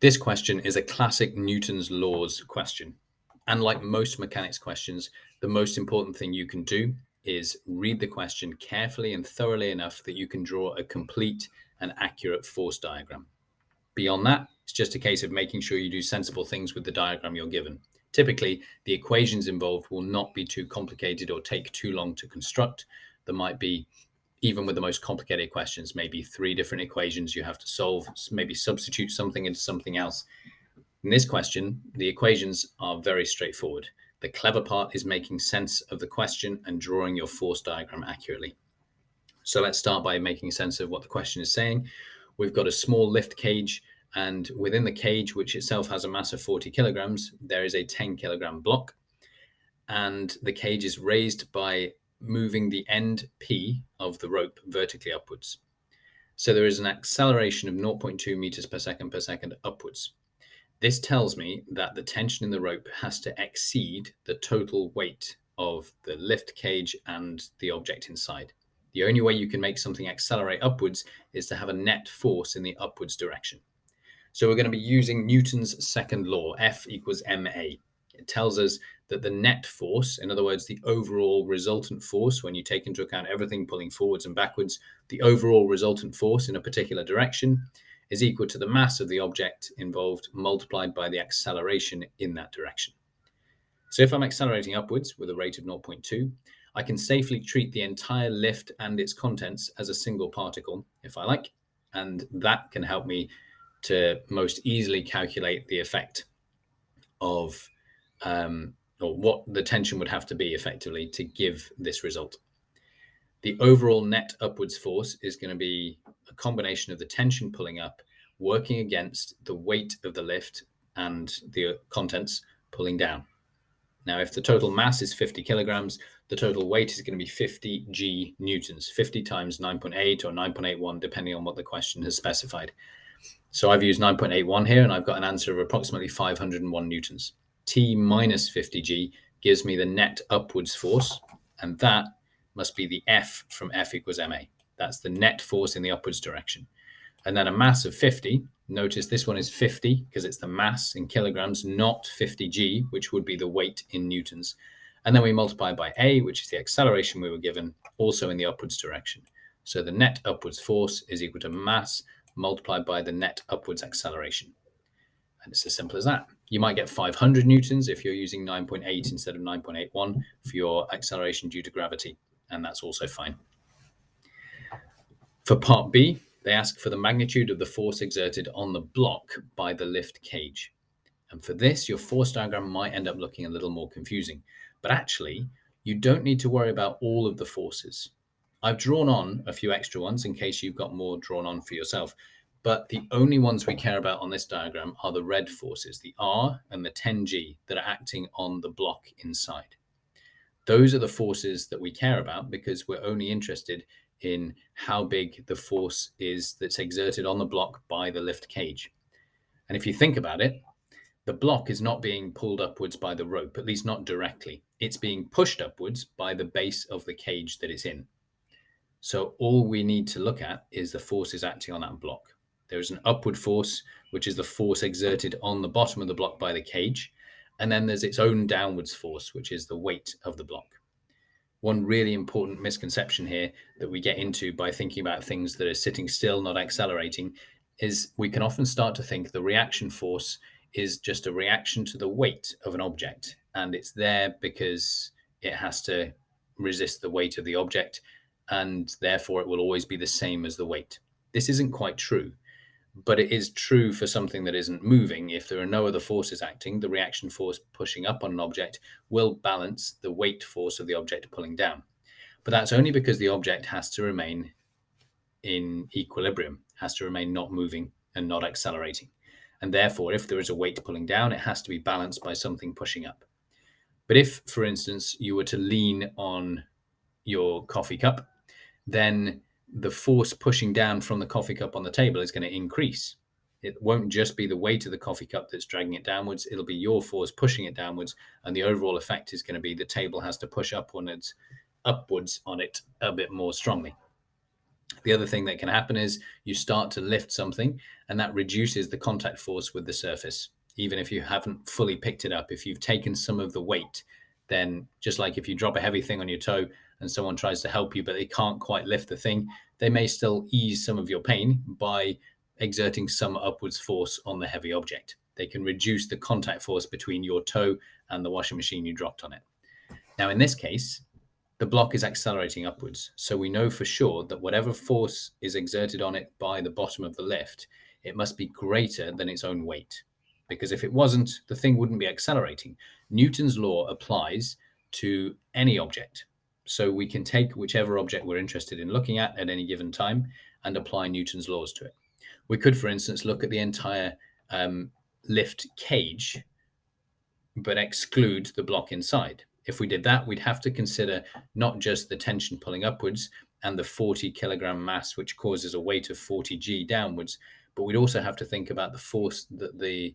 This question is a classic Newton's laws question. And like most mechanics questions, the most important thing you can do is read the question carefully and thoroughly enough that you can draw a complete and accurate force diagram. Beyond that, it's just a case of making sure you do sensible things with the diagram you're given. Typically, the equations involved will not be too complicated or take too long to construct. There might be, even with the most complicated questions, maybe 3 different equations you have to solve, maybe substitute something into something else. In this question, the equations are very straightforward. The clever part is making sense of the question and drawing your force diagram accurately. So let's start by making sense of what the question is saying. We've got a small lift cage, and within the cage, which itself has a mass of 40 kilograms, there is a 10 kilogram block. And the cage is raised by moving the end P of the rope vertically upwards. So there is an acceleration of 0.2 meters per second upwards. This tells me that the tension in the rope has to exceed the total weight of the lift cage and the object inside. The only way you can make something accelerate upwards is to have a net force in the upwards direction. So we're going to be using Newton's second law, F equals ma. It tells us that the net force, in other words, the overall resultant force, when you take into account everything pulling forwards and backwards, the overall resultant force in a particular direction is equal to the mass of the object involved multiplied by the acceleration in that direction. So if I'm accelerating upwards with a rate of 0.2, I can safely treat the entire lift and its contents as a single particle, if I like, and that can help me to most easily calculate the effect of or what the tension would have to be effectively to give this result. The overall net upwards force is going to be a combination of the tension pulling up, working against the weight of the lift and the contents pulling down. Now, if the total mass is 50 kilograms, the total weight is going to be 50 G newtons, 50 times 9.8 or 9.81, depending on what the question has specified. So I've used 9.81 here, and I've got an answer of approximately 501 newtons. T minus 50 G gives me the net upwards force, and that must be the F from F equals ma. That's the net force in the upwards direction. And then a mass of 50. Notice this one is 50 because it's the mass in kilograms, not 50 G, which would be the weight in newtons. And then we multiply by A, which is the acceleration we were given, also in the upwards direction. So the net upwards force is equal to mass multiplied by the net upwards acceleration. And it's as simple as that. You might get 500 newtons if you're using 9.8 instead of 9.81 for your acceleration due to gravity. And that's also fine. For part B, they ask for the magnitude of the force exerted on the block by the lift cage. And for this, your force diagram might end up looking a little more confusing. But actually, you don't need to worry about all of the forces. I've drawn on a few extra ones in case you've got more drawn on for yourself. But the only ones we care about on this diagram are the red forces, the R and the 10G, that are acting on the block inside. Those are the forces that we care about because we're only interested in how big the force is that's exerted on the block by the lift cage. And if you think about it, the block is not being pulled upwards by the rope, at least not directly. It's being pushed upwards by the base of the cage that it's in. So all we need to look at is the forces acting on that block. There's an upward force, which is the force exerted on the bottom of the block by the cage. And then there's its own downwards force, which is the weight of the block. One really important misconception here that we get into by thinking about things that are sitting still, not accelerating, is we can often start to think the reaction force is just a reaction to the weight of an object. And it's there because it has to resist the weight of the object, and therefore it will always be the same as the weight. This isn't quite true. But it is true for something that isn't moving. If there are no other forces acting, the reaction force pushing up on an object will balance the weight force of the object pulling down. But that's only because the object has to remain in equilibrium, has to remain not moving and not accelerating. And therefore, if there is a weight pulling down, it has to be balanced by something pushing up. But if, for instance, you were to lean on your coffee cup, then the force pushing down from the coffee cup on the table is going to increase. It won't just be the weight of the coffee cup that's dragging it downwards. It'll be your force pushing it downwards. And the overall effect is going to be the table has to push upwards on it a bit more strongly. The other thing that can happen is you start to lift something and that reduces the contact force with the surface, even if you haven't fully picked it up. If you've taken some of the weight, then just like if you drop a heavy thing on your toe and someone tries to help you, but they can't quite lift the thing, they may still ease some of your pain by exerting some upwards force on the heavy object. They can reduce the contact force between your toe and the washing machine you dropped on it. Now, in this case, the block is accelerating upwards. So we know for sure that whatever force is exerted on it by the bottom of the lift, it must be greater than its own weight. Because if it wasn't, the thing wouldn't be accelerating. Newton's law applies to any object. So we can take whichever object we're interested in looking at any given time and apply Newton's laws to it. We could, for instance, look at the entire lift cage, but exclude the block inside. If we did that, we'd have to consider not just the tension pulling upwards and the 40 kilogram mass, which causes a weight of 40 G downwards, but we'd also have to think about the force that the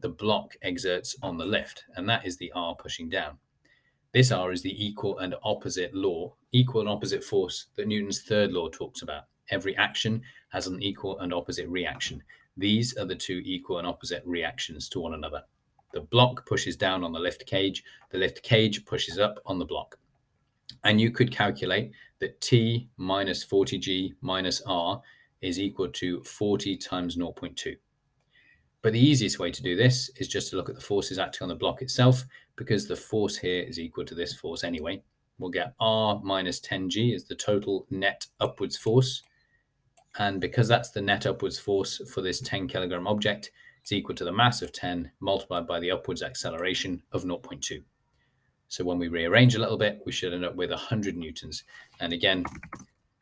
block exerts on the lift, and that is the R pushing down. This R is the equal and opposite force that Newton's third law talks about. Every action has an equal and opposite reaction. These are the two equal and opposite reactions to one another. The block pushes down on the lift cage. The lift cage pushes up on the block. And you could calculate that T minus 40G minus R is equal to 40 times 0.2. But the easiest way to do this is just to look at the forces acting on the block itself, because the force here is equal to this force anyway. We'll get R minus 10G is the total net upwards force. And because that's the net upwards force for this 10 kilogram object, it's equal to the mass of 10 multiplied by the upwards acceleration of 0.2. So when we rearrange a little bit, we should end up with 100 newtons. And again,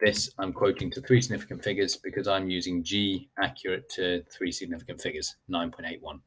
this I'm quoting to 3 significant figures because I'm using G accurate to 3 significant figures, 9.81.